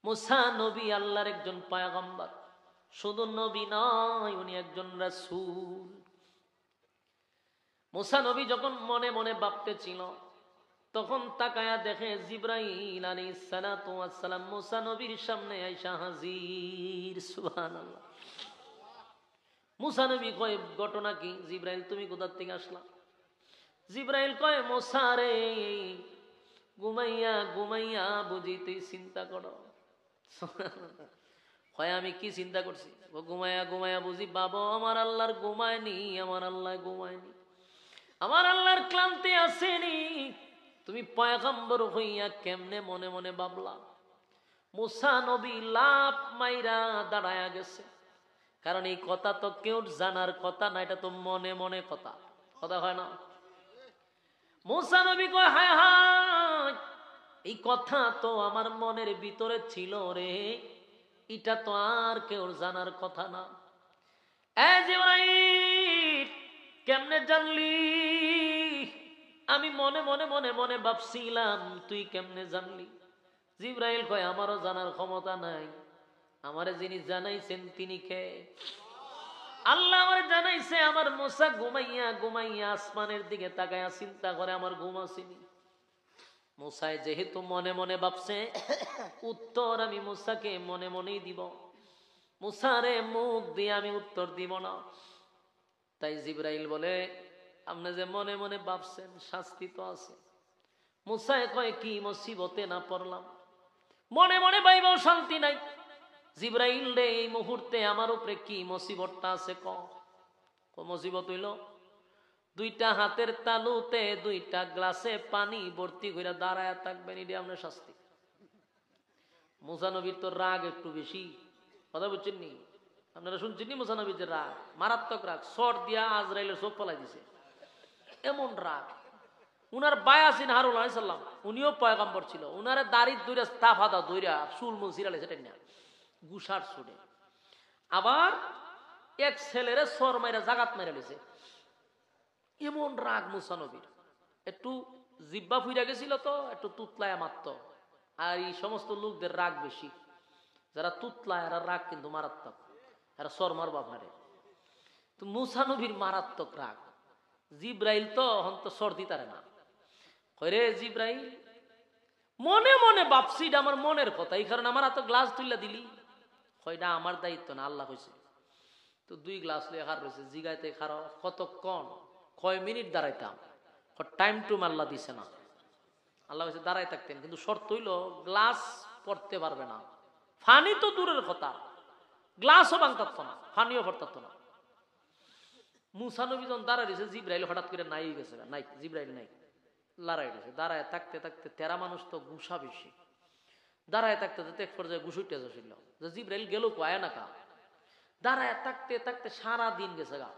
মুসা নবী আল্লাহর একজন পয়গম্বর, শুধু নবী নয়, উনি একজন রাসূল। মুসা নবী যখন মনে মনে ভাবতেছিল, তখন তাকায়া দেখে জিবরাইল আলাইহিস সালাতু ওয়াস সালাম মুসা নবীর সামনে আইসা হাজির। সুবহানাল্লাহ। মুসা নবী কয়, ঘটনা কি? জিবরাইল, তুমি কোথা থেকে আসলা? জিবরাইল কয়, মুসা রে, ঘুমাইয়া ঘুমাইয়া বুঝি তুই চিন্তা করো। হয় আমি কি চিন্তা করছি? ঘুমাইয়া ঘুমাইয়া বুঝি বাবা আমার আল্লাহর ঘুমায়নি, আমার আল্লাহ ঘুমায়নি, আমার আল্লাহর ক্লান্তি আসেনি। তুমি পয়গম্বর হইয়া কেমনে মনে মনে ভাবলা? মুসা নবী লাভ মাইরা দাঁড়ায়া গেছে, কারণ এই কথা তো কেউ জানার কথা না, এটা তো মনে মনে কথা, কথা হয় না? মুসা নবী কয়, হায় হায়, এই কথা তো আমার মনের ভিতরে ছিল রে, এটা তো আর কেউ জানার কথা না। এ জিবরাইল, কেমনে জানলি? আমি মনে মনে মনে মনে ভাবছিলাম, তুই কেমনে জানলি? জিবরাইল কয়, আমারও জানার ক্ষমতা নাই, আমারে যিনি জানাইছেন তিনি কে? আল্লাহ আমারে জানাইছে, আমার মুসা ঘুমাইয়া ঘুমাইয়া আসমানের দিকে তাকায়া চিন্তা করে আমার ঘুম আসেনি। মুসায় যেহেতু মনে মনে ভাবছে, উত্তর আমি মুসাকে মনে মনেই দিব, মুসারে মুখ দিয়ে আমি উত্তর দিব না। তাই জিবরাইল বলে, আপনি যে মনে মনে ভাবছেন, শাস্তি তো আছে। মুসায় কয়, কি মুসিবতে না পড়লাম? মনে মনে ভাইবাও শান্তি নাই। জিবরাইল রে, এই মুহূর্তে আমার উপরে কি মুসিবতটা আছে ক? মুসিবত হইল, দুইটা হাতের তালুতে দুইটা গ্লাসে পানি ভর্তি করে দাঁড়ায় থাকবেন, এটা আপনার শাস্তি। মুসা নবীর তো রাগ একটু বেশি, কথা বুঝছেন নি? আপনারা শুনছেন নি মুসা নবীর যে রাগ? মারাত্মক রাগ, সর দিয়া আজরাইলের চোখ ফলাই দিছে, এমন রাগ। উনার বায়াসিন হারুন আলাইহিস সালাম, উনিও পয়গম্বর ছিল, উনারে দাড়ি দইরা তাফাদা দইরা চুল মুল ছিড়ালে সেটা না, গুসার ছুড়ে। আবার এক ছেলেরে সর মাইরা জাগাত মাইরা লেছে, এমন রাগ মুসা নবীর। একটু জিব্বা ফুইরা গেছিল তো, একটু তুতলায় মারত। আর এই সমস্ত লোকদের রাগ বেশি, যারা তুতলায় এরা রাগ কিন্তু মারাত্মক, এরা সর মারব আপনারে। তো মুসা নবীর মারাত্মক রাগ। জিব্রাইল তো হন তো সর দিতারে না, কয় রে জিব্রাইল, মনে মনে ভাবছি, এটা আমার মনের কথা, এই কারণে আমার এত গ্লাস তুইলা দিলি। কয়টা আমার দায়িত্ব না, আল্লাহ কইছে। তো 2 গ্লাস লইয়া খার রয়েছে, জিগাইতে খারো কতক্ষণ, কয় মিনিট দাঁড়াইতাম, টাইম টু আল্লাহ দিছে না। আল্লাহ কইছে দাঁড়াই থাকতেন, কিন্তু শর্ত হইল গ্লাস পড়তে পারবে না। ফানি তো দূরের কথা, গ্লাসও ভাঙতাত না, ফানিও পড়তাত না। মুসা নবী যখন দাঁড়াই দিয়েছে, জিব্রাইল হঠাৎ করে নাই গেছে, নাই জিব্রাইল নাই, লড়াই দিয়েছে। দাঁড়ায় থাকতে থাকতে, তেরা মানুষ তো গুসা বেশি, দাঁড়ায় থাকতে থাকতে এক পর্যায়ে গুসুইতে যাচ্ছিল, যে জিব্রাইল গেল কয় না কা। দাঁড়ায় থাকতে থাকতে সারা দিন গেছে গা।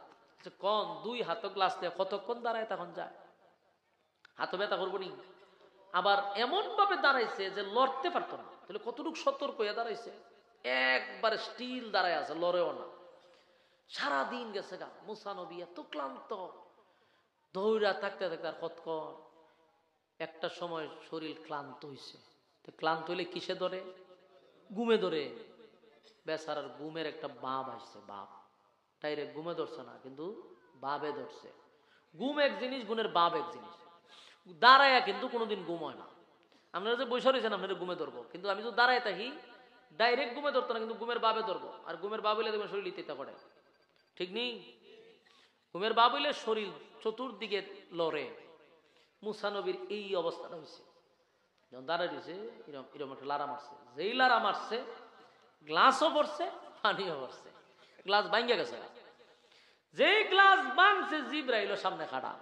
কোন 2 হাতে গ্লাস দিয়ে কতক্ষণ দাঁড়ায় তখন যায়, হাতে ব্যথা করবো নি। আবার এমন ভাবে দাঁড়াইছে যে লড়তে পারতো না, তাহলে কতটুকু সতর্ক হয়ে দাঁড়াইছে, একবারে স্টিল দাঁড়ায় আছে, লড়েও না। সারা দিন গেছে গা, মুসা নবী এত ক্লান্ত, দৌড়া থাকতে থাকতে আর কতক্ষণ। একটা সময় শরীর ক্লান্ত হইছে, তো ক্লান্ত হইলে কিসে ধরে? ঘুমে ধরে। বেচারার ঘুমের একটা বাপ আসছে, বাপ ডাইরেক্ট ঘুমে ধরছে না, কিন্তু বাবে ধরছে। ঘুম এক জিনিস, গুণের বাপ এক জিনিস। দাঁড়ায়া কিন্তু কোনোদিন ঘুম হয় না। আপনারা যে বৈশা রয়েছেন, আপনারা ঘুমে ধরবো, কিন্তু আমি তো দাঁড়ায় থাকি, ডাইরেক্ট ঘুমে ধরতো না, কিন্তু ঘুমের বাবে ধরবো। আর ঘুমের বাপ হইলে দেখবেন শরীর ইত্যা করে, ঠিক নেই? ঘুমের বাপ হইলে শরীর চতুর্দিকে লড়ে। মুসা নবীর এই অবস্থাটা হয়েছে, যখন দাঁড়ায় দিয়েছে, এরকম এরকম একটা লারা মারছে। যেই লারা মারছে, গ্লাসও পড়ছে, পানিও পড়ছে, গ্লাস ভাঙ্গা গেছে। যেই গ্লাস ভাঙছে, জিব্রাইল সামনে খাড়া।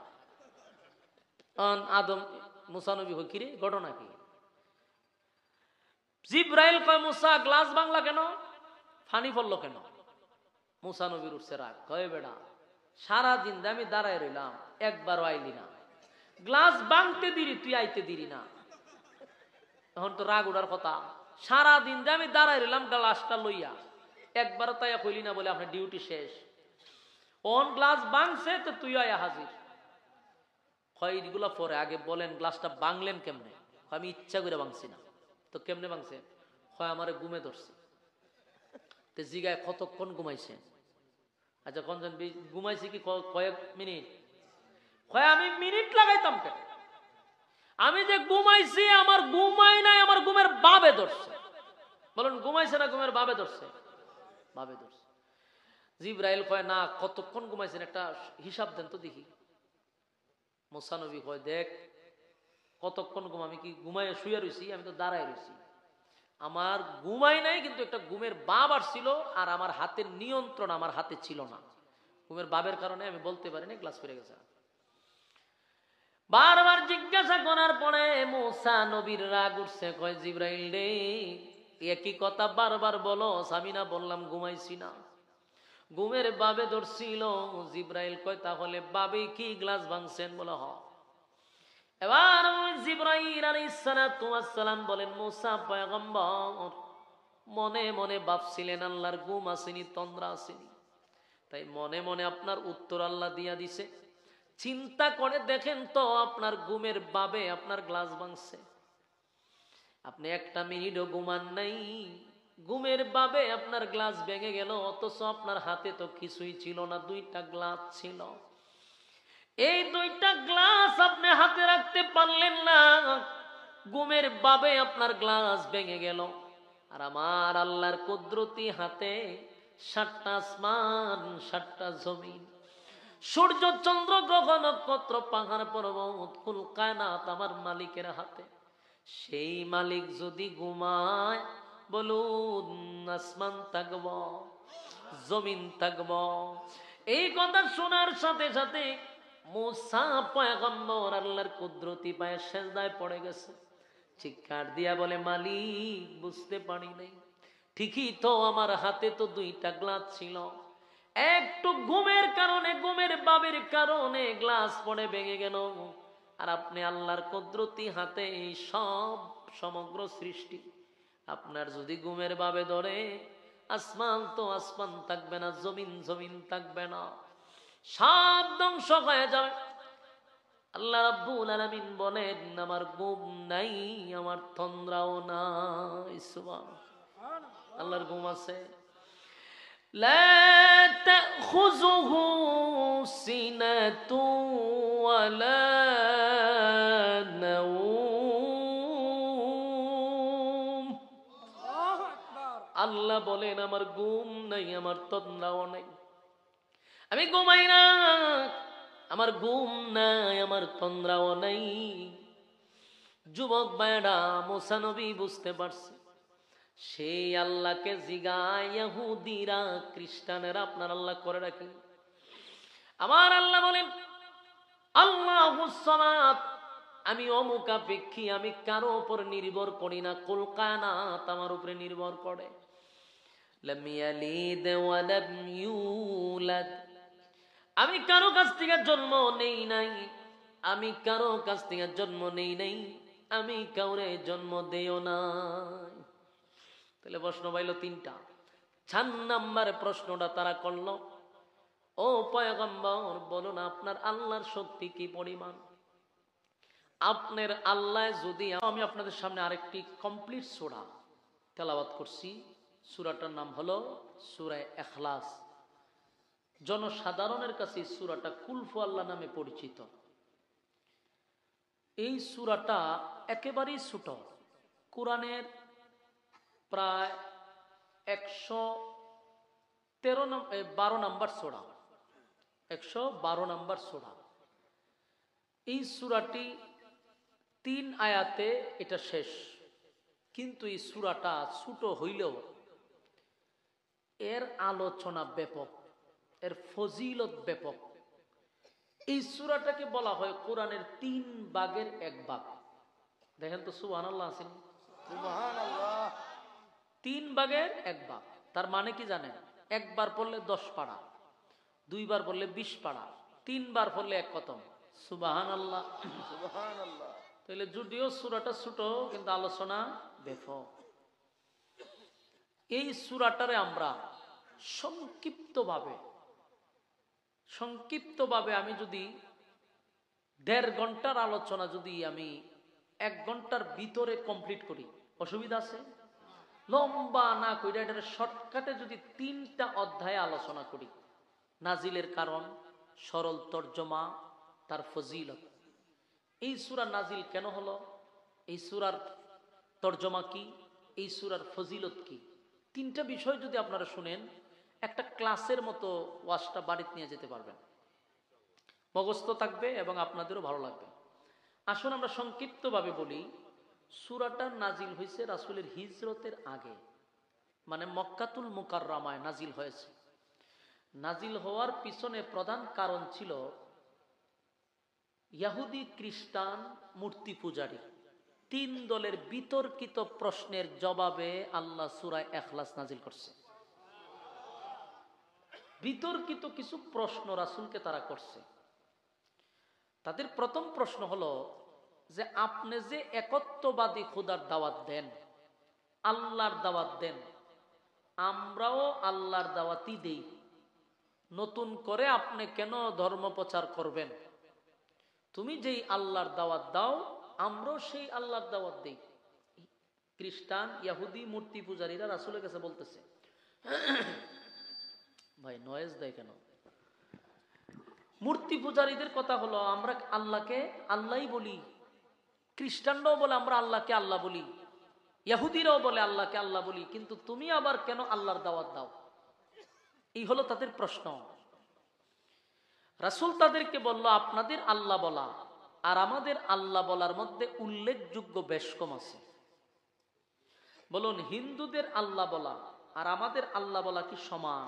আদম মুসা নবী কই, কিরে ঘটনা কি? জিব্রাইল কয়, মুসা গ্লাস ভাঙলা কেন, পানি পড়লো কেন? মুসা নবীর উঠছে রাগ, কয় বেড়া, সারাদিন আমি দাঁড়ায় রইলাম, একবারও আইলি না, গ্লাস ভাঙতে দিলি, তুই আইতে দিলি না। তখন তো রাগ উঠার কথা, সারাদিন আমি দাঁড়ায় রইলাম গ্লাসটা লইয়া, একবারও তাই কইলি না বলে আপনার ডিউটি শেষ। অন গ্লাস ভাঙছে তো তুই আয়া হাজির। এইগুলা পরে, আগে বলেন গ্লাসটা ভাঙলেন কেমনে? আমি ইচ্ছা করে ভাঙছি না। তো কেমনে ভাঙছে? কয় আমারে ঘুমে ধরছে। তে জিগায় কতক্ষণ ঘুমাইছে? আচ্ছা কোন ঘুমাইছি কি কয়েক মিনিট? কয় আমি মিনিট লাগাইতাম কেন, আমি যে ঘুমাইছি আমার ঘুমাই নাই, আমার ঘুমের বাবে ধরছে। বলুন ঘুমাইছে না ঘুমের বাবে ধরছে? বাবে ধরছে। জিবরাইল কয় না, কতক্ষণ ঘুমাইছেন একটা হিসাব দেন তো দেখি। মুসা নবী কয় দেখ কতক্ষণ ঘুম, আমি কি ঘুমাইয়া শুয়ে রয়েছি? আমি তো দাঁড়ায় রয়েছি, আমার ঘুমাই নাই, কিন্তু একটা ঘুমের বাব আসছিল আর আমার হাতের নিয়ন্ত্রণ আমার হাতে ছিল না। ঘুমের বাবের কারণে আমি বলতে পারিনি, গ্লাস ফিরে গেছে। বারবার জিজ্ঞাসা করার পরে মুসা নবীর রাগ উঠছে, কয় জিবরাইল রে একই কথা বারবার বলো, আমি না বললাম ঘুমাইছি না? ঘুমের বাবে ধরছিল। জিবরাইল কয় তাহলে বাবে কি গ্লাস ভাঙছেন? বলে হ। এবার জিবরাইল আলাইহিস সালাম বলেন মুসা পয়গম্বর মনে মনে ভাবছিলেন আল্লাহর ঘুম আসেনি, তন্দ্রা আসেনি, তাই মনে মনে আপনার উত্তর আল্লাহ দিয়া দিছে। চিন্তা করে দেখেন তো আপনার ঘুমের বাবে আপনার গ্লাস ভাঙছে, আপনি একটা মিনিটও ঘুমান নাই, ঘুমের বাবে আপনার গ্লাস ভেঙে গেল, অথচ আপনার হাতে তো কিছুই ছিল না, দুইটা গ্লাস ছিল। এই দুইটা গ্লাস আপনি হাতে রাখতে পারলেন না, ঘুমের বাবে আপনার গ্লাস ভেঙে গেল। আর আমার আল্লাহর কুদরতি হাতে 7টা আসমান, 7টা জমিন, সূর্য চন্দ্র গ্রহ নক্ষত্র পাহাড় পর্বত কুল কায়নাত আমার মালিকের হাতে। সেই মালিক যদি ঘুমায়, বলুন আসমান থাকব, জমিন থাকব? এই কথা শোনার সাথে সাথে মুসা পয়গম্বর আল্লাহর কুদরতি পায়ে সেজদায় পড়ে গেছে। চিৎকার দিয়া বলে মালিক বুঝতে পারি নাই, ঠিকই তো আমার হাতে তো দুইটা গ্লাস ছিল, একটু ঘুমের কারণে, ঘুমের বাবের কারণে গ্লাস পড়ে ভেঙে গেল। আর আপনি আল্লাহর কুদরতি হাতে এই সব সমগ্র সৃষ্টি, আপনার যদি ঘুমের বাবে ধরে, আসমান তো আসমান থাকবে না, জমিন জমিন থাকবে না, সব ধ্বংস হয়ে যাবে। আল্লাহ রাব্বুল আলামিন বলেন আমার ঘুম নাই, আমার তন্দ্রাও নাই। সুবহানাল্লাহ, আল্লাহর ঘুম আছে। লা তাখুযুহু সিনাতু ওয়ালা নাওম। আল্লাহ বলেন আমার ঘুম নাই, আমার তন্দ্রাও নাই, আমি ঘুমাই না, আমার ঘুম নাই, আমার তন্দ্রাও নাই। যুবক ভাইরা, মুসা নবী বুঝতে পারছে, সেই আল্লাহকে জিগায় ইহুদিরা খ্রিস্টানেরা আপনার আল্লাহ করে রাখেন। আমার আল্লাহ বলেন আল্লাহুস সামাদ, আমি অমুখাপেক্ষী, আমি কারো উপর নির্ভর করি না, কুল কায়নাত আমার উপরে নির্ভর করে। লাম ইয়ালিদ ওয়া লাম ইউলাদ, আমি কারো কাছ থেকে জন্ম নেই নাই, আমি কারো কাছ থেকে জন্ম নেই নাই, আমি কাউরে জন্ম দেও নাই। তাহলে প্রশ্ন পাইল 3টা। 4 নাম্বার প্রশ্নটা তারা করল, ও পয়গম্বর বলুন আপনার আল্লাহর শক্তি কি পরিমাণ? আপনার আল্লাহ যদি, আমি আপনাদের সামনে আরেকটি কমপ্লিট সূরা তেলাওয়াত করছি, সূরাটার নাম হলো সূরা ইখলাস। জনসাধারণের কাছে এই সূরাটা কুলফু আল্লাহ নামে পরিচিত। এই সূরাটা একেবারেই ছোট, কোরআনের প্রায় 112 নম্বর সূরা, 112 নম্বর সূরা। এই সূরাটি 3 আয়াতে এটা শেষ, কিন্তু এই সূরাটা ছোট হইলেও এর আলোচনা ব্যাপক, এর ফজিলত ব্যাপক। এই সূরাটাকে বলা হয় কোরআনের 3 ভাগের 1 ভাগ। দেখেন তো সুবহানাল্লাহ আছেন, সুবহানাল্লাহ। 3 ভাগের 1 ভাগ, তার মানে কি জানেন? একবার পড়লে 10 পারা, 2 বার পড়লে 20 পারা, 3 বার পড়লে 1 খতম। সুবহানাল্লাহ, সুবহানাল্লাহ। তাহলে যদিও সূরাটা ছোট, কিন্তু আলোচনা ব্যাপক। এই সূরাটারে আমরা সংক্ষিপ্তভাবে আমি যদি 1.5 ঘন্টার আলোচনা যদি আমি 1 ঘন্টার ভিতরে কমপ্লিট করি, অসুবিধা আছে? লম্বা না কইরা এটা শর্টকাটে যদি 3টা অধ্যায়ে আলোচনা করি, নাজিলের কারণ, সরল তর্জমা, তার ফজিলত, এই সূরা নাজিল কেন হলো, এই সূরার তর্জমা কি, এই সূরার ফজিলত কি, 3টা বিষয় যদি আপনারা শুনেন একটা ক্লাসের মতো ওয়াজটা বাড়িতে নিয়ে যেতে পারবেন, মুখস্থ থাকবে এবং আপনাদেরও ভালো লাগবে। আসুন আমরা সংক্ষিপ্তভাবে বলি। সূরাটা নাজিল হয়েছে রাসূলের হিজরতের আগে, মানে মক্কাতুল মুকাররমায় নাজিল হয়েছে। নাজিল হওয়ার পিছনে প্রধান কারণ ছিল ইহুদি খ্রিস্টান মূর্তি পূজারী 3 দলের বিতর্কিত প্রশ্নের জবাবে আল্লাহ সূরা ইখলাস নাজিল করছে। বিতর্কিত কিছু প্রশ্ন রাসূলকে তারা করছে। তাদের প্রথম প্রশ্ন হলো যে আপনি যে একত্ববাদী খোদার দাওয়াত দেন, আল্লাহর দাওয়াত দেন, আমরাও আল্লাহর দাওয়াতই দেই, নতুন করে আপনি কেন ধর্ম প্রচার করবেন? তুমি যেই আল্লাহর দাওয়াত দাও আমরাও সেই আল্লাহর দাওয়াত দেই। খ্রিস্টান ইহুদি মূর্তি পূজারীরা রাসূলের কাছে বলতেছে, ভাই নয়েজ দেয় কেন? মূর্তি পূজারীদের কথা হলো আমরা আল্লাহকে আল্লাহই বলি, খ্রিস্টানরাও বলে আমরা আল্লাহকে আল্লাহ বলি, ইহুদিরাও বলে আল্লাহকে আল্লাহ বলি, কিন্তু তুমি আবার কেন আল্লাহর দাওয়াত দাও? এই হলো তাদের প্রশ্ন। রাসূল তাদেরকে বলল, আপনাদের আল্লাহ বলা আর আমাদের আল্লাহ বলার মধ্যে উল্লেখযোগ্য বেশ কম আছে। বলুন, হিন্দুদের আল্লাহ বলা আর আমাদের আল্লাহ বলা কি সমান?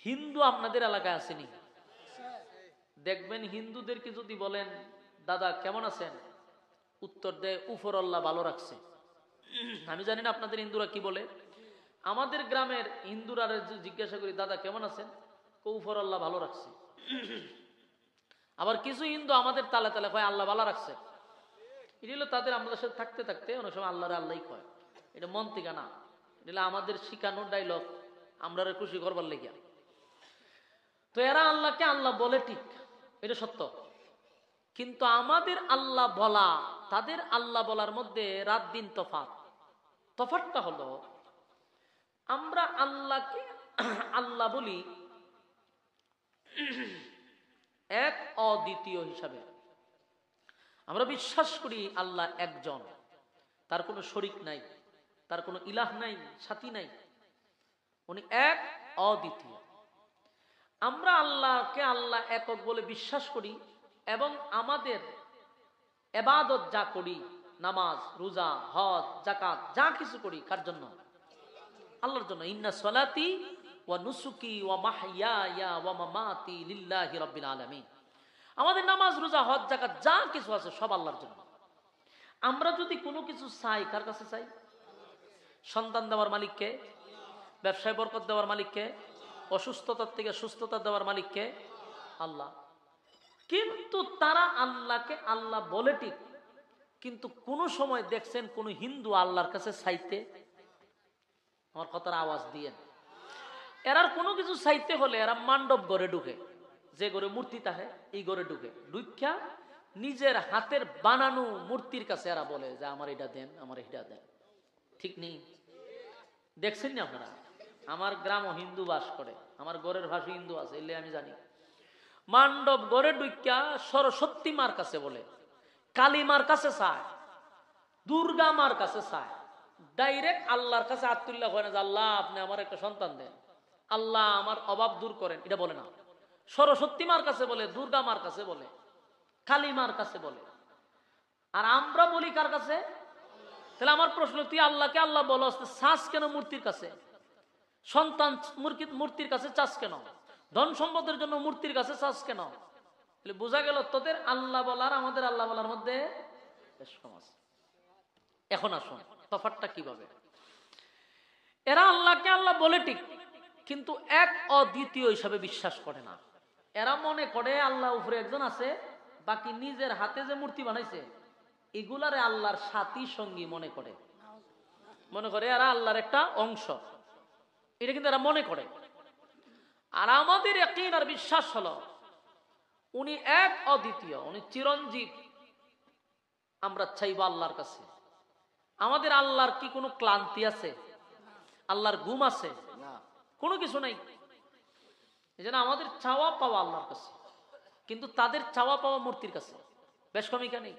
হিন্দু আপনাদের এলাকায় আসেনি, দেখবেন হিন্দুদেরকে যদি বলেন দাদা কেমন আছেন, উত্তর দেয় উপর আল্লাহ ভালো রাখছে। আমি জানি না আপনাদের হিন্দুরা কি বলে। আমাদের গ্রামের হিন্দুরা জিজ্ঞাসা করি দাদা কেমন আছেন, উপর আল্লাহ ভালো রাখছে। আবার কিছু হিন্দু আমাদের তালে তালে কয় আল্লাহ ভালো রাখছে। এটা হলো তাদের আমাদের সাথে থাকতে থাকতে অনেক সময় আল্লাহরে আল্লাহই কয়। এটা মন থেকে না, এটা আমাদের শিখানোর ডাইলগ, আমরা খুশি করবার লেগিয়া। তো এরা আল্লাহকে আল্লাহ বলে ঠিক, এটা সত্য, কিন্তু আমাদের আল্লাহ বলা তাদের আল্লাহ বলার মধ্যে রাত দিন তফাৎ। তফাৎটা হলো আমরা আল্লাহকে আল্লাহ বলি এক অদ্বিতীয় হিসাবে। আমরা বিশ্বাস করি আল্লাহ একজন, তার কোনো শরীক নাই, তার কোনো ইলাহ নাই, সাথী নাই, উনি এক অদ্বিতীয়। আমরা আল্লাহকে আল্লাহ একক বলে বিশ্বাস করি এবং আমাদের ইবাদত যা করি, নামাজ, রোজা, হজ, যাকাত যা কিছু করি কার জন্য? আল্লাহর জন্য। ইন্না সলাতি ওয়া নুসুকি ওয়া মাহইয়ায়া ওয়া মামাতি লিল্লাহি রাব্বিল আলামিন। আমাদের নামাজ, রোজা, হজ, যাকাত যা কিছু আছে সব আল্লাহর জন্য। আমরা যদি কোনো কিছু চাই কার কাছে চাই? সন্তান দেওয়ার মালিককে, ব্যবসায় বরকত দেওয়ার মালিককে, অসুস্থতার থেকে সুস্থতা দেওয়ার মালিককে, আল্লাহ। কিন্তু তারা আল্লাহকে আল্লাহ বলে ঠিক, কিন্তু কোন সময় দেখছেন কোন হিন্দু আল্লাহর কাছে চাইতে? আমার কথার আওয়াজ দিয়ে। এরার কোনো কিছু চাইতে হলে এরা মান্ডব ঘরে ঢুকে, যে ঘরে মূর্তি থাকে এই ঘরে ঢুকে, ঢুকা নিজের হাতের বানানো মূর্তির কাছে এরা বলে যে আমার এটা দেন, আমার এটা দেন। ঠিক নেই? দেখছেন না আপনারা? আমার গ্রামও হিন্দু বাস করে, আমার ঘরের ভাষী হিন্দু আছে, এলে আমি জানি। মান্ডব ঘরে ঢুকা সরস্বতী মার কাছে বলে, কালী মার কাছে চায়, দুর্গা মার কাছে চায়, ডাইরেক্ট আল্লাহর কাছে আত্মুল্লাহ হয় না যে আল্লাহ আপনি আমার একটা সন্তান দেন, আল্লাহ আমার অভাব দূর করেন, এটা বলে না। সরস্বতী মার কাছে বলে, দুর্গা মার কাছে বলে, কালী মার কাছে বলে। আর আমরা বলি কার কাছে? তাহলে আমার প্রশ্ন, তুই আল্লাহকে আল্লাহ বলো, চাস কেন মূর্তির কাছে? সন্তান মূর্তির কাছে চাস কেন? ধন সম্পদের জন্য মূর্তির কাছে চাস কেন? তাহলে বোঝা গেল তোদের আল্লাহ বলার আমাদের আল্লাহ বলার মধ্যে বেশ কম আছে। এখন আসুন তফাৎটা কিভাবে। এরা আল্লাহকে আল্লাহ বলে ঠিক, কিন্তু এক অদ্বিতীয় হিসাবে বিশ্বাস করে না। এরা মনে করে আল্লাহ উপরে একজন আছে, বাকি নিজের হাতে যে মূর্তি বানাইছে এগুলারে আল্লাহর সাথী সঙ্গী মনে করে, মনে করে এরা আল্লাহর একটা অংশ, এটা কিন্তু এরা মনে করে। আর আমাদের ইয়াকিন আর বিশ্বাস হলো উনি এক অদ্বিতীয়, উনি চিরঞ্জীব। আমরা চাইব আল্লাহর কাছে, আমাদের আল্লাহর কি কোনো ক্লান্তি আছে? আল্লাহর ঘুম আছে? কোনো কিছু নাই। এই জন্য আমাদের চাওয়া পাওয়া আল্লাহর কাছে, কিন্তু তাদের চাওয়া পাওয়া মূর্তির কাছে, বেশ কমিকা নেই।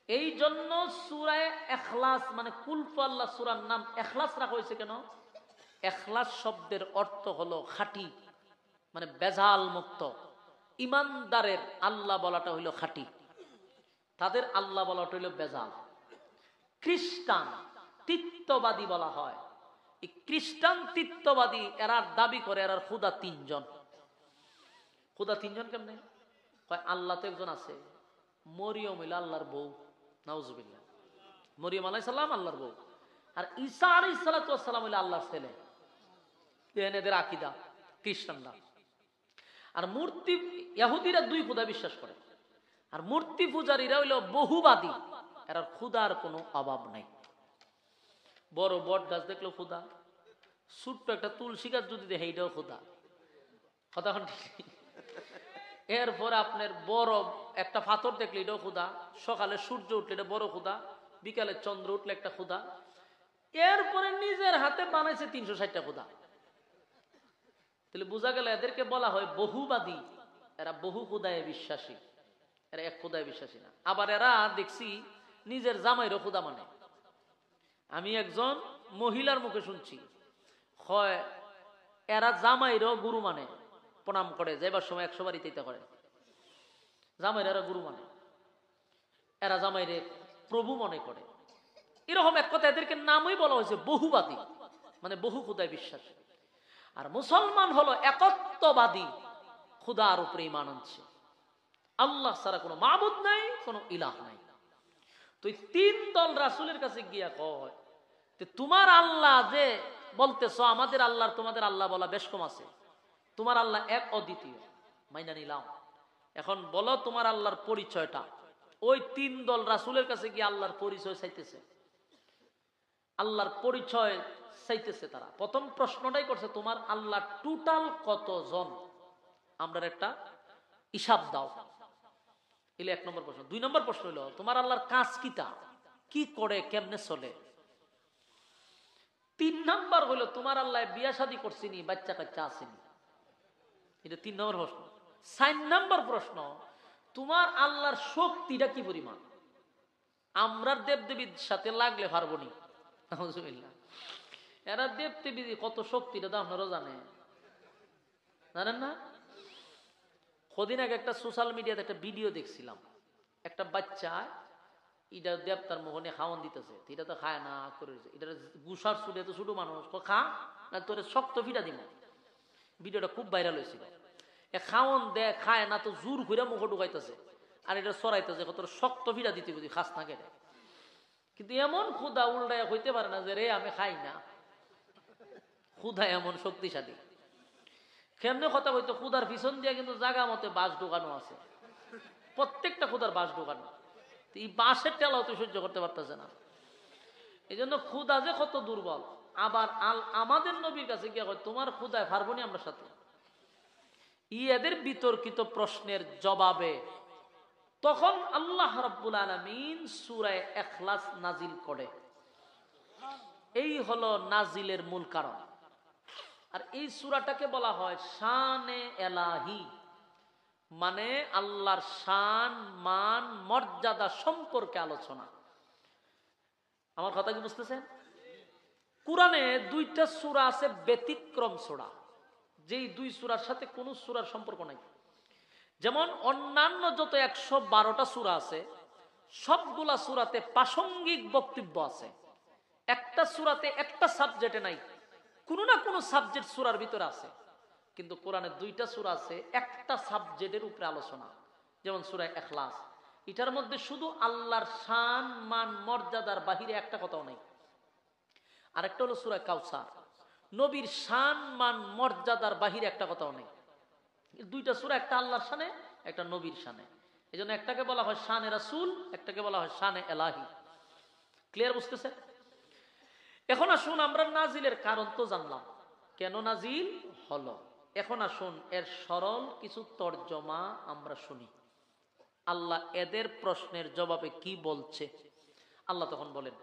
এই জন্য সূরায়ে ইখলাস মানে কুল হু আল্লাহ সূরার নাম ইখলাস রাখা হয়েছে কেন? ইখলাস শব্দের অর্থ হলো খাঁটি, মানে বেজাল মুক্ত। ইমানদারের আল্লাহ বলাটা হইল খাঁটি, তাদের আল্লাহ বলাটা হইল বেজাল। খ্রিস্টান তিত্ববাদী বলা হয়। এই খ্রিস্টান তিত্ববাদী এরা দাবি করে এরার খুদা তিনজন। খুদা তিনজন কেমনে কয়? আল্লাহ তো একজন আছে, মরিয়ম হইল আল্লাহর বউ, নাউজুবিল্লাহ। মরিয়ম আলাইহিস সালাম আল্লাহর বউ, আর ঈসা আলাইহিস সালাতু ওয়াস সালাম হইল আল্লাহর ছেলে। এদের আকীদা খ্রিস্টানরা। আর মূর্তি ইহুদিরা দুই খুদা বিশ্বাস করে, আর মূর্তি পূজারীরা হইল বহুবাদী। এরা খুদার কোনো অভাব নাই। বড় বট গাছ দেখলো খুদা, ছোট্ট একটা তুলসী গাছ যদি দেখে এইটাও খুদা। কথা ঠিক। এরপরে আপনার বড় একটা পাথর দেখলে এটাও খুদা, সকালে সূর্য উঠলে এটা বড় খুদা, বিকালে চন্দ্র উঠলে একটা খুদা। এরপরে নিজের হাতে বানাইছে 360টা খুদা। তাহলে বোঝা গেল এদেরকে বলা হয় বহুবাদী। এরা বহু খুদায় বিশ্বাসী, এরা এক খুদায় বিশ্বাসী না। আবার এরা দেখছি নিজের জামাইরও খুদা মানে। আমি একজন মহিলার মুখে শুনছি, হয় এরা জামাইরও গুরু মানে, প্রণাম করে, যাইবার সময় 100 বারই দিতে করে। জামাইরা এরা গুরু মানে, এরা জামাইরে প্রভু মনে করে। এরকম এক কথা এদেরকে নামই বলা হয়েছে বহুবাদী, মানে বহু খুদায় বিশ্বাসী। আর মুসলমান হলো একত্ববাদী, খুদার উপরে ঈমান আনছে, আল্লাহ ছাড়া কোনো মাবুদ নাই, কোনো ইলাহ নাই। তো এই তিন দল রাসূলের কাছে গিয়া কয় যে তোমার আল্লাহ যে বলতেছ আমাদের আল্লাহর তোমাদের আল্লাহ বলা বেশ কম আছে, তোমার আল্লাহ এক অদ্বিতীয়, মাইনা নিলাম। এখন বলো তোমার আল্লাহর পরিচয়টা। ওই তিন দল রাসূলের কাছে গিয়ে আল্লাহর পরিচয় চাইতেছে, আল্লাহর পরিচয় চাইতেছে। তারা প্রথম প্রশ্নটাই করছে তোমার আল্লাহ টোটাল কতজন, আমরা একটা হিসাব দাও। এলে 1 নম্বর প্রশ্ন। 2 নম্বর প্রশ্ন হলো তোমার আল্লাহর কাজ কিটা, কি করে, কেমনে চলে। 3 নম্বর হলো তোমার আল্লাহ বিয়া শাদী করছিনি, বাচ্চা কাচ্চা আসেনি। এটা 3 নম্বর প্রশ্ন। 4 নম্বর প্রশ্ন তোমার আল্লাহর শক্তিটা কি পরিমাণ, আমরা দেবদেবীর সাথে লাগলে পারবো নি। এরা দেবদেবী কত শক্তি, এটা তো আপনারাও জানেন না? কদিন আগে একটা সোশ্যাল মিডিয়াতে একটা ভিডিও দেখছিলাম, একটা বাচ্চা এটা দেবতার মোহনে খাওয়ান দিতেছে, এটা তো খায় না করে, এটা গুসার চুলে তো ছোট মানুষ খা না, তোর শক্ত ফিটা দিব। ভিডিওটা খুব ভাইরাল হয়েছিল। খাওয়ান দেয়, খায় না, তো জোর ঘুরে মুখ ঢুকাইতেছে, আর এটা সরাইতেছে, তোর শক্ত ফিটা দিতে বুঝি খাস না কেটে। কিন্তু এমন ক্ষুধা উল্টায় হইতে পারে না যে রে আমি খাই না। ক্ষুধা এমন শক্তিশালী, কেমনে কথা হইতো, ক্ষুধার পিছন দিয়ে কিন্তু জায়গা মতে বাঁশ ঢোকানো আছে, প্রত্যেকটা ক্ষুধার বাঁশ ঢোকানো। এই বাঁশের টেলাও তো সহ্য করতে পারতেছে না। এই জন্য ক্ষুধা যে কত দুর্বল। আবার আমাদের নবীর কাছে গিয়ে কয় তোমার ক্ষুধায় পারবো নি আমরা সাথে। এদের বিতর্কিত প্রশ্নের জবাবে তখন আল্লাহ রাব্বুল আলামিন সূরা ইখলাস নাজিল করে। এই হলো নাজিলের মূল কারণ। আর এই সূরাটাকে বলা হয় শানে এলাহি, মানে আল্লাহর শান, মান, মর্যাদা সম্পর্কে আলোচনা। আমার কথা কি বুঝতেছেন? কোরআনে 2টা সূরা আছে ব্যতিক্রম সূরা, যেই 2 সূরার সাথে কোনো সূরার সম্পর্ক নাই। যেমন অন্যান্য যত 112টা সূরা আছে, সবগুলা সূরাতে প্রাসঙ্গিক বক্তব্য আছে। একটা সূরাতে একটা সাবজেক্টে নাই, কোনো না কোনো সাবজেক্ট সূরার ভিতরে আছে। কিন্তু কোরআনে 2টা সূরা আছে একটা সাবজেক্টের উপরে আলোচনা। যেমন সূরা ইখলাস, এটার মধ্যে শুধু আল্লাহর শান, মান, মর্যাদার বাহিরে একটা কথাও নাই। আরেকটা হলো সূরা কাউসার, নবীর শান, মান, মর্যাদার বাহিরে একটা কথাও নেই। 2টা সূরা, একটা আল্লাহর শানে, একটা নবীর শানে। এই জন্য একটাকে বলা হয় শানে রাসূল, একটাকে বলা হয় শানে এলাহি। ক্লিয়ার বুঝতেছে? এখন আসুন আমরা নাজিলের কারণ তো জানলাম, কেন নাজিল হলো। এখন আসুন এর সরল কিছু তর্জমা আমরা শুনি। আল্লাহ এদের প্রশ্নের জবাবে কি বলছে। আল্লাহ তখন বলেন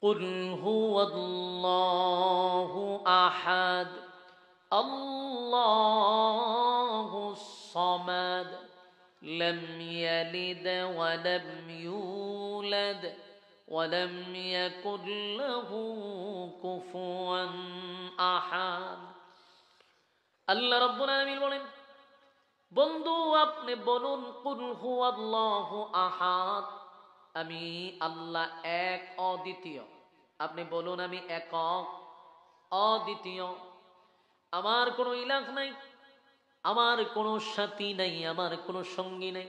কুল হুয়াল্লাহু আহাদ আল্লাহুস সামাদ লাম ইয়ালিদ ওয়া লাম ইউলাদ ওয়া লাম ইয়াকুল লাহু কুফুয়ান আহাদ। আল্লাহ রাব্বুল আলামিন বলেন, বন্ধু আপনি বলুন কুল হুয়াল্লাহু আহাদ, আমি আল্লাহ এক অদ্বিতীয়। আপনি বলুন আমি একক অদ্বিতীয়, আমার কোনো ইলাহ নাই, আমার কোনো সাথী নাই, আমার কোনো সঙ্গী নাই।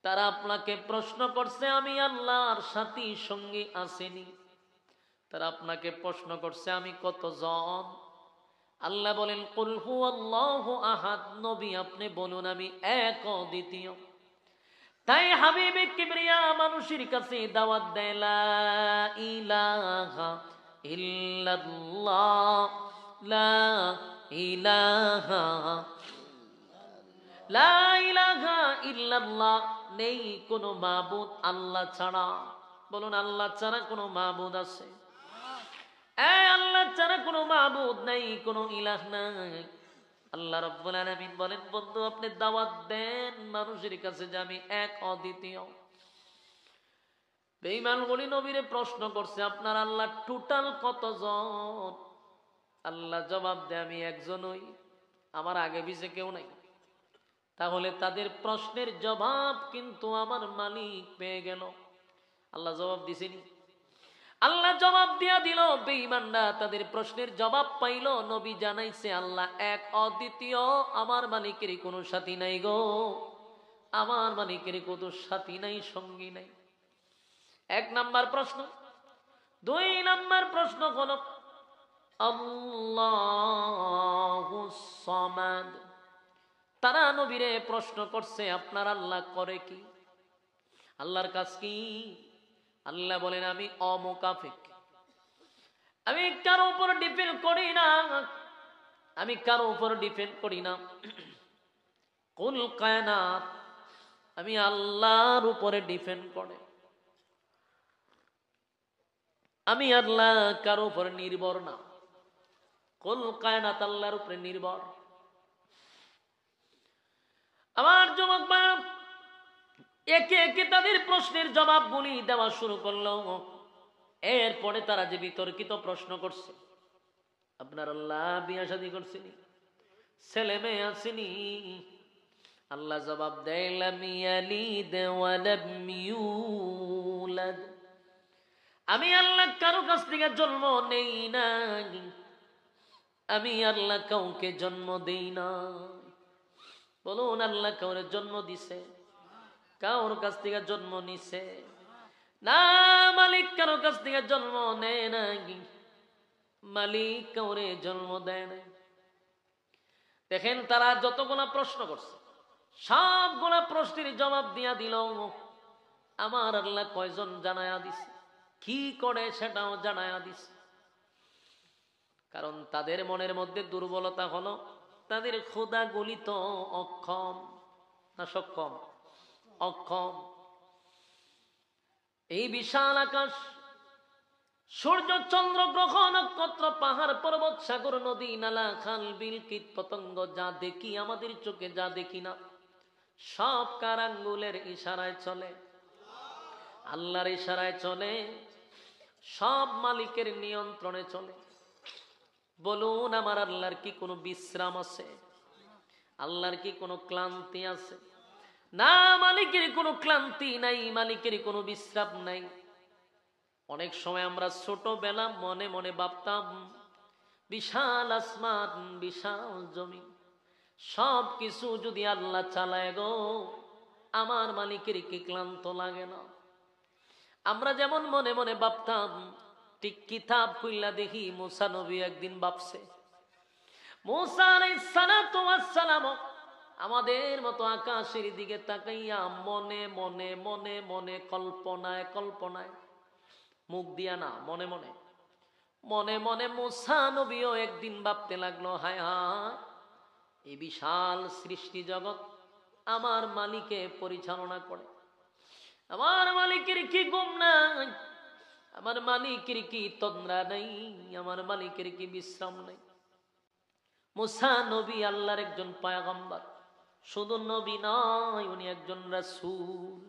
তারা আপনাকে প্রশ্ন করছে আমি আল্লাহর সাথী সঙ্গী আসেনি। তারা আপনাকে প্রশ্ন করছে আমি কতজন। আল্লাহ বলেন কুল হুয়াল্লাহু আহাদ, নবী আপনি বলুন আমি এক অদ্বিতীয়। তাই হাবিবে কিবরিয়া মানুষের কাছে দাওয়াত দেয় লা ইলাহা ইল্লাল্লাহ, লা ইলাহা লা ইলাহা ইল্লাল্লাহ, নেই কোনো মাবুদ আল্লাহ ছাড়া। বলুন আল্লাহ ছাড়া কোনো মাবুদ আছে? আল্লাহ ছাড়া কোনো মাবুদ নাই, কোনো ইলাহ নাই। আল্লাহ রাব্বুল আলামিন বলেন বন্ধু আপনি দাওয়াত দেন মানুষের কাছে যে আমি এক অদ্বিতীয়। বেঈমানগুলি নবীরে প্রশ্ন করছে আপনার আল্লাহ টোটাল কতজন? আল্লাহ জবাব দেয় আমি একজনই, আমার আগে পিছে কেউ নাই। তাহলে তাদের প্রশ্নের জবাব কিন্তু আমার মালিক পেয়ে গেল। আল্লাহ জবাব দিছেনি? আল্লাহ জবাব দিয়া দিল। বেঈমানরা তাদের প্রশ্নের জবাব পাইল। নবী জানাইছে আল্লাহ এক অদ্বিতীয়, আমার মালিকের কোনো সাথী নাই গো, আমার মালিকের কোনো সাথী নাই, সঙ্গী নাই। এক নাম্বার প্রশ্ন। দুই নাম্বার প্রশ্ন হলো আল্লাহুস সামাদ। তারা নবীরে প্রশ্ন করছে আপনার আল্লাহ করে কি, আল্লাহর কাজ কি? আল্লাহ বলেন আমি অমুকাফিক, আমি কারো উপর ডিপেন্ড করি না, আমি কারো উপর ডিপেন্ড করি না। কুল কায়নাত আমি আল্লাহর উপরে ডিপেন্ড করে, আমি আল্লাহ কারো উপর নির্ভর না। কুল কায়নাত আল্লাহর উপরে নির্ভর। আমার যুবক ভাই একে একে তাদের প্রশ্নের জবাবগুলি দেওয়া শুরু করলো। এরপরে তারা যে বিতর্কিত প্রশ্ন করছে, আপনার আল্লাহ বিয়া শাদী করছেনি, ছেলে মেয়ে আসেনি? আল্লাহ জবাব দেয় লাম ইয়ালিদ ওয়া লাম ইউলাদ, আমি আল্লাহ কারো কাছ থেকে জন্ম নেই না, আমি আল্লাহ কাউকে জন্ম দেই না। বলুন আল্লাহ কাউরে জন্ম দিছে? কারোর কাছ থেকে জন্ম নিছে না। মালিক কারো কাছ থেকে জন্ম নেয় না, মালিক কাউরে জন্ম দেয় না। দেখেন তারা যতগুলা প্রশ্ন করছে সবগুলা প্রশ্নের জবাব দিয়া দিল। আমার আল্লাহ কয়জন জানায়া দিছে, কি করে সেটাও জানায়া দিছে। কারণ তাদের মনের মধ্যে দুর্বলতা হলো তাদের খোদা গলিত অক্ষম না সক্ষম? অক্ষম। এই বিশাল আকাশ, সূর্য চন্দ্র গ্রহ নক্ষত্র পাহাড় পর্বত সাগর নদী নালা খাল বিল কীট পতঙ্গ যা দেখি আমাদের চোখে যা দেখি না, সব কার আঙ্গুলের ইশারায় চলে? আল্লাহর ইশারায় চলে, সব মালিকের নিয়ন্ত্রণে চলে। বলুন আমার আল্লাহর কি কোনো বিশ্রাম আছে? আল্লাহর কি কোনো ক্লান্তি আছে? না, মালিকের কোনো ক্লান্তি নাই, মালিকের কোনো বিশ্রাম নাই। অনেক সময় আমরা ছোটবেলা মনে মনে ভাবতাম বিশাল আসমান বিশাল জমি সব কিছু যদি আল্লাহ চালায় গো, আমার মালিকের কি ক্লান্ত লাগে না? আমরা যেমন মনে মনে ভাবতাম, ঠিক কিতাব খুললা দেখি মুসা নবী একদিন ভাবছে। মুসা আলাইহিস সালাতু ওয়াস সালাম আমাদের মতো আকাশের দিকে তাকাইয়া মনে মনে মনে মনে কল্পনায় কল্পনায়, মুখ দিয়া না, মনে মনে মনে মনে মুসা নবীও একদিন ভাবতে লাগলো, হায় হায় এই বিশাল সৃষ্টি জগৎ আমার মালিকে পরিচালনা করে, আমার মালিকের কি গুম নাই? আমার মালিকের কি তন্দ্রা নেই, আমার মালিকের কি বিশ্রাম নেই। মুসা নবী আল্লাহর একজন পয়গম্বর, শুধু নবী নয়, উনি একজন রাসূল।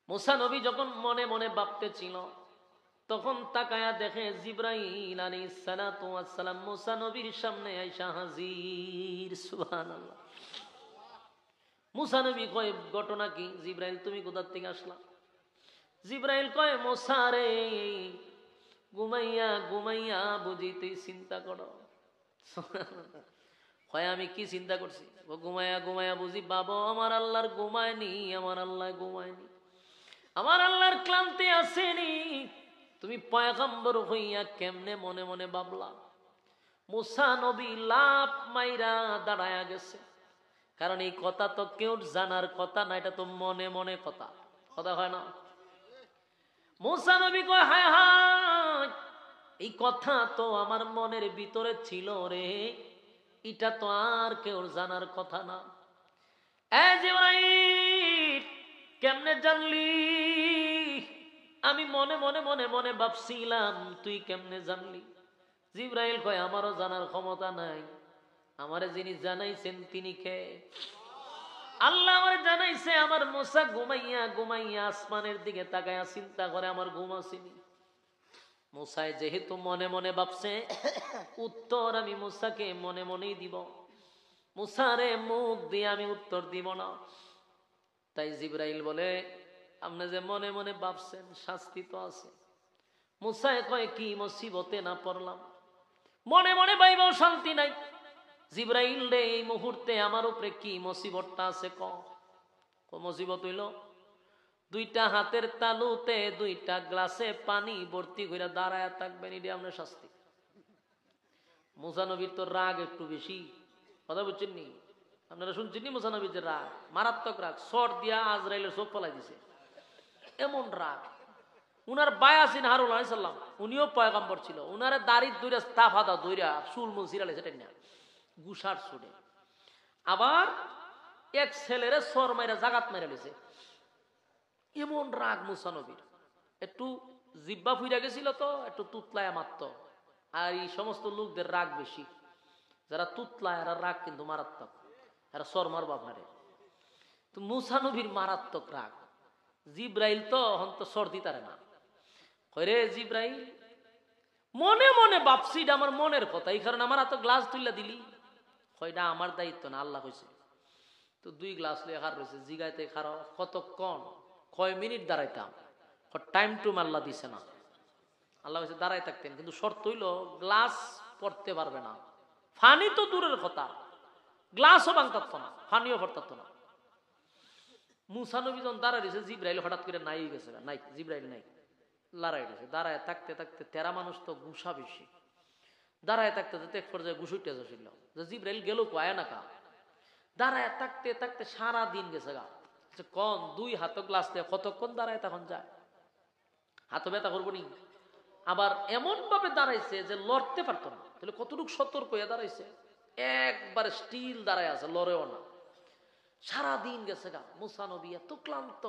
মুসা নবী যখন মনে মনে ভাবতেছিল, তখন তাকায়া দেখে জিবরাইল আলাইহিস সালাতু ওয়াস সালাম মুসা নবীর সামনে আইসা হাজির। সুবহানাল্লাহ। মুসা নবী কয়, ঘটনা কি? জিবরাইল, তুমি কোথা থেকে আসলা? জিবরাইল কয়, মুসা রে, ঘুমাইয়া ঘুমাইয়া বুঝি তুই চিন্তা করো। কয়, আমি কি চিন্তা করছি? ঘুমাইয়া ঘুমাইয়া বুঝি বাবা আমার আল্লাহর ঘুমায়নি, আমার আল্লাহ ঘুমায়নি, আমার আল্লাহর ক্লান্তি আসেনি। তুমি পয়গম্বর হইয়া কেমনে মনে মনে ভাবলা? মুসা নবী লাফ মাইরা দাঁড়ায়া গেছে, কারণ এই কথা তো কেউ জানার কথা না, এটা তো মনে মনে কথা, কথা হয় না। মুসা নবী কয়, হায় হায়, এই কথা তো আমার মনের ভিতরে ছিল রে, এটা তো আর কেউ জানার কথা না। এ জিবরাইল, কেমনে জানলি? আমি মনে মনে মনে মনে ভাবছিলাম, তুই কেমনে জানলি? জিবরাইল কয়, আমারও জানার ক্ষমতা নাই, আমারে যিনি জানাইছেন তিনি কে? আল্লাহ আমার জানাইছে, আমার মুসা ঘুমাইয়া ঘুমাইয়া আসমানের দিকে তাকায়া চিন্তা করে আমার ঘুম আসেনি। মুসায় যেহেতু মনে মনে ভাবছে, উত্তর আমি মুসাকে মনে মনেই দিব, মুসারে মুখ দিয়ে আমি উত্তর দিব না। তাই জিবরাইল বলে, আপনি যে মনে মনে ভাবছেন, শাস্তি তো আছে। মুসায় কয়, কি মুসিবতে না পড়লাম? মনে মনে ভাইবাও শান্তি নাই। জিবরাইল রে, এই মুহূর্তে আমার উপরে কি মুসিবতটা আছে ক? মুসিবত হইল, দুইটা হাতের তালুতে দুইটা গ্লাসে পানি ভর্তি করে দাঁড়ায় থাকবেন, এটা আপনার শাস্তি। মুসা নবীর তো রাগ একটু বেশি, কথা বুঝছেন নি? আপনারা শুনছেন নি মুসা নবীর যে রাগ, মারাত্মক রাগ, শর্ট দিয়া আজরাইলের চোখ ফেলাই দিছে, এমন রাগ। উনার বায়াসিন হারুন আলাইহিস সালাম, উনিও পয়গম্বর ছিল, উনারে দাড়ির দুইটা তাফাদা দইরা চুল মুল ছিড়ালে, সেটাই না গুসার ছুড়ে। আবার এক ছেলেরে সর মাইরা জাগাত মাইরা লেছে, এমন রাগ মুসা নবীর। একটু জিব্বা ফুইরা গেছিল তো, একটু তুতলায় মারত। আর এই সমস্ত লোকদের রাগ বেশি, যারা তুতলায় এরা রাগ কিন্তু মারাত্মক, এরা সর মারবো আপনারে। তো মুসা নবীর মারাত্মক রাগ। জিব্রাইল তো হন্ত সর দিতারে না, কইরে জিব্রাইল, মনে মনে ভাবছি, এটা আমার মনের কথা, এই কারণে আমার এত গ্লাস তুইলা দিলি। কয়টা আমার দায়িত্ব না, আল্লাহ কইছে। তো দুই গ্লাস লয়ে খার রয়েছে, জিগাইতে খারো কতক্ষণ, কয় মিনিট দাঁড়াইতাম, টাইম টুম আল্লাহ দিছে না। আল্লাহ কইছে দাঁড়াই থাকতেন, কিন্তু শর্ত হইল গ্লাস পড়তে পারবে না। ফানি তো দূরের কথা, গ্লাসও ভাঙতারত না, ফানিও পড়তারত না। মুসা নবী যখন দাঁড়ায় দিয়েছে, জিব্রাইল হঠাৎ করে নাই গেছে, নাই জিব্রাইল নাই, লড়াই গেছে। দাঁড়ায় থাকতে থাকতে, তেরা মানুষ তো গুসা বেশি, দাঁড়ায় থাকতে থাকতে এক পর্যায়ে গুসুইটা যাচ্ছিল, যে জিব্রাইল গেল কয় না কা। দাঁড়ায় থাকতে থাকতে সারা দিন গেছে গা। কন দুই হাত গ্লাস দিয়ে কতক্ষণ দাঁড়ায় তখন যায়, হাত ব্যথা করবো নি। আবার এমন ভাবে দাঁড়াইছে যে লড়তে পারতো না, তাহলে কতটুকু সতর্ক হয়ে দাঁড়াইছে, একবারে স্টিল দাঁড়ায় আছে, লড়েও না। সারা দিন গেছে গা, মুসা নবী এত ক্লান্ত,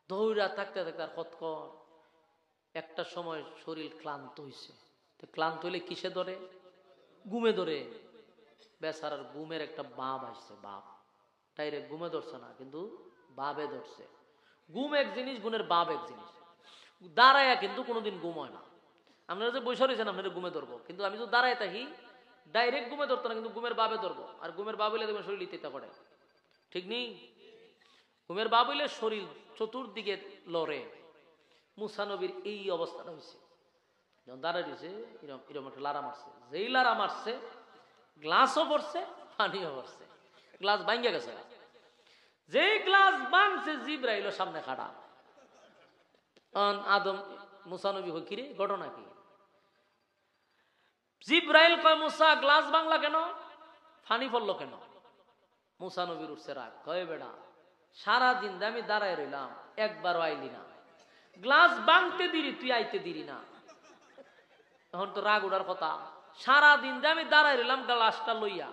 দৌড়া থাকতে থাকতে আর কতক্ষণ। একটা সময় শরীর ক্লান্ত হইছে, ক্লান্ত হইলে কিসে ধরে? ঘুমে ধরে। বেচারার ঘুমের একটা বাপ আসছে, বাপ ডাইরেক্ট ঘুমে ধরছে না, কিন্তু বাবে ধরছে। ঘুম এক জিনিস, গুণের বাপ এক জিনিস। দাঁড়ায়া কিন্তু কোনোদিন ঘুম হয় না। আপনারা যে বসে রয়েছেন, আপনারা ঘুমে ধরবো, কিন্তু আমি যদি দাঁড়ায় থাকি ডাইরেক্ট ঘুমে ধরতো না, কিন্তু ঘুমের বাবে ধরবো। আর ঘুমের বাপ হইলে দেখবেন শরীর ইত্যা করে, ঠিক নেই? ঘুমের বাপ হইলে শরীর চতুর্দিকে লড়ে। মুসা নবীর এই অবস্থাটা হয়েছে, যখন দাঁড়ায় দিয়েছে এরকম এরকম একটা লারা মারছে, যেই লারা মারছে গ্লাসও পড়ছে, পানিও পড়ছে, গ্লাস ভাঙ্গা গেছে। যেই গ্লাস ভাঙছে, জিব্রাইল সামনে খাড়া। আদম মুসা নবী কই, কিরে ঘটনা কি? জিব্রাইল কয়, মুসা গ্লাস ভাঙলা কেন, পানি পড়লো কেন? মুসা নবীর উঠছে রাগ, কয় বেড়া সারাদিন আমি দাঁড়ায় রইলাম, একবারও আইলি না, গ্লাস ভাঙতে দিলি তুই, আইতে দিলি না। এখন তো রাগ উঠার কথা, সারাদিন আমি দাঁড়ায় রইলাম গ্লাসটা লইয়া,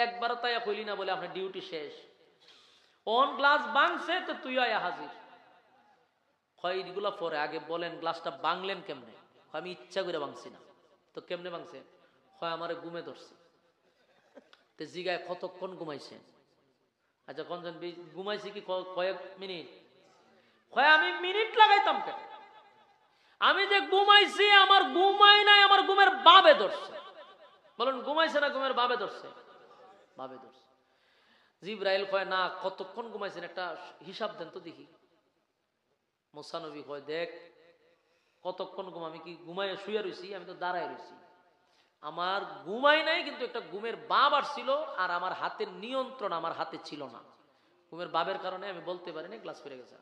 একবারও তাই কইলি না বলে আপনার ডিউটি শেষ। অন গ্লাস ভাঙছে তো তুই আয়া হাজির। কয় এইগুলা পরে আগে বলেন গ্লাসটা ভাঙলেন কেমনে? আমি ইচ্ছা করে ভাঙছি না। তো কেমনে ভাঙছে? হয় আমারে ঘুমে ধরছে। তো জিগায় কতক্ষণ ঘুমাইছেন? আচ্ছা কোনজন ঘুমাইছি কি কয়েক মিনিট? হয় আমি মিনিট লাগাইতাম কেন? আমি যে ঘুমাইছি আমার ঘুমাই নাই, আমার ঘুমের বাবে ধরছে। বলুন ঘুমাইছে না ঘুমের বাবে ধরছে? বাবে ধরছে। জিব্রাইল কয় না, কতক্ষণ ঘুমাইছেন একটা হিসাব দেন তো দেখি। মুসা নবী কয় দেখ কতক্ষণ ঘুম, আমি কি ঘুমাই শুয়ে রয়েছি? আমি তো দাঁড়ায় রয়েছি। আমার ঘুমাই নাই, কিন্তু একটা ঘুমের বাব আসছিল, আর আমার হাতের নিয়ন্ত্রণ আমার হাতে ছিল না। ঘুমের বাবের কারণে আমি বলতে পারিনি, গ্লাস ফিরে গেছে।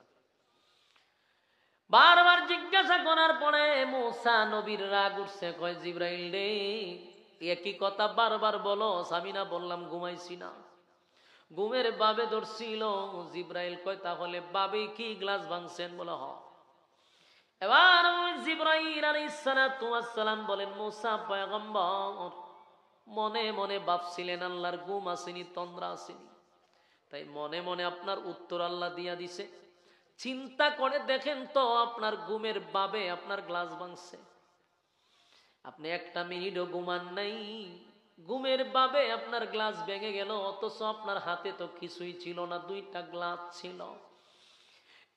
বারবার জিজ্ঞাসা করার পরে মুসা নবীর রাগ উঠছে, কয় জিব্রাইল রে একই কথা বারবার বলো। আমি না বললাম ঘুমাইছি না? ঘুমের বাবে ধরছিল। জিব্রাইল কয় তাহলে বাবে কি গ্লাস ভাঙছেন? বলে হ। এবার জিব্রাইল আলাইহিস সালাতু ওয়াস সালাম বলেন, মুসা পয়গম্বর মনে মনে ভাবছিলেন আল্লাহর ঘুম আসেনি, তন্দ্রা আসেনি, তাই মনে মনে আপনার উত্তর আল্লাহ দিয়া দিছে। চিন্তা করে দেখেন তো আপনার ঘুমের বাবে আপনার গ্লাস ভাঙছে। আপনি একটা মিনিটও ঘুমান নাই, ঘুমের বাবে আপনার গ্লাস ভেঙে গেল। অথচ আপনার হাতে তো কিছুই ছিল না, দুইটা গ্লাস ছিল।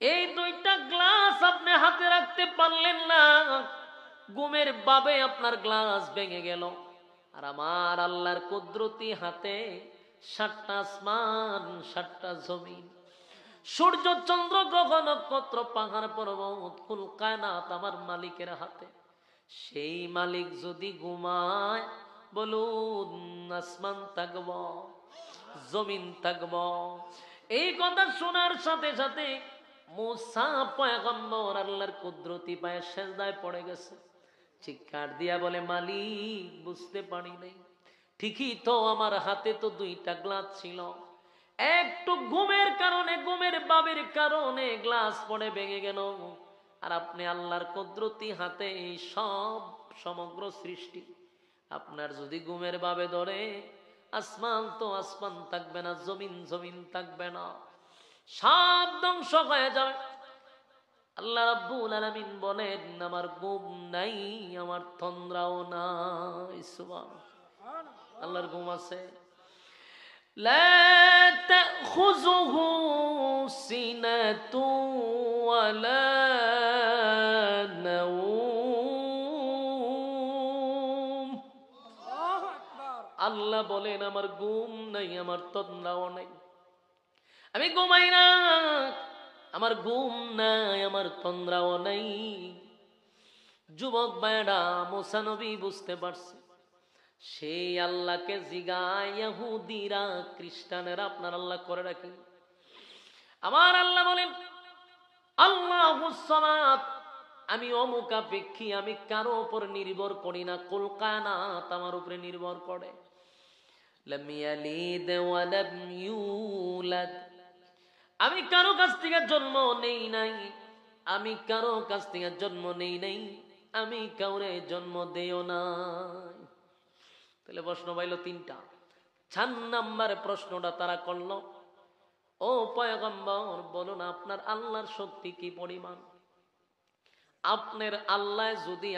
এই দুইটা গ্লাস আপনি হাতে রাখতে পারলেন না, ঘুমের বাবে আপনার গ্লাস ভেঙে গেল। আর আমার আল্লাহর কুদরতি হাতে 7টা আসমান, 7টা জমিন, সূর্য চন্দ্র গ্রহ নক্ষত্র পাহাড় পর্বত কুল কায়নাত আমার মালিকের হাতে। সেই মালিক যদি ঘুমায়, বলুন আসমান থাকব, জমিন থাকব? এই কথা শোনার সাথে সাথে মুসা পয়গম্বর আল্লাহর কুদরতি পায়ে সেজদায় পড়ে গেছে। চিৎকার দিয়া বলে, মালিক বুঝতে পারি নাই, ঠিকই তো আমার হাতে তো দুইটা গ্লাস ছিল, একটু ঘুমের কারণে, ঘুমের বাবের কারণে গ্লাস পড়ে ভেঙে গেল। আর আপনি আল্লাহর কুদরতি হাতে এই সব সমগ্র সৃষ্টি। আপনার যদি ঘুমের বাবে ধরে, আসমান তো আসমান থাকবে না, জমিন জমিন থাকবে না, সব ধ্বংস হয়ে যাবে। আল্লাহ রাব্বুল আলামিন বলেন, আমার ঘুম নাই, আমার তন্দ্রাও নাই। সুবহানাল্লাহ। আল্লাহর ঘুম আছে। لا تأخذه سنة ولا نوم। আল্লাহ বলেন আমার ঘুম নাই, আমার তন্দ্রাও নাই, আমি ঘুমাই না, আমার ঘুম নাই, আমার তন্দ্রাও নাই। যুবক ভাইরা, মুসা নবী বুঝতে পারছে। সেই আল্লাহকে জিগায় ইহুদিরা, খ্রিস্টানেরা, আপনার আল্লাহ করে রাখেন? আমার আল্লাহ বলেন আল্লাহুস সামাদ, আমি অমুখাপেক্ষী, আমি কারো উপর নির্ভর করি না, কুল কায়নাত আমার উপরে নির্ভর করে। লাম ইয়ালিদ ওয়া লাম ইউলাদ, আমি কারো কাছ থেকে জন্ম নেই নাই, আমি কারো কাছ থেকে জন্ম নেই নাই, আমি কাউরে জন্ম দেও নাই। তাহলে প্রশ্ন পাইল 3টা। 4 নাম্বার প্রশ্নটা তারা করলো, ও পয়গম্বর বলুন আপনার আল্লাহর শক্তি কি পরিমাণ? আপনার আল্লাহ যদি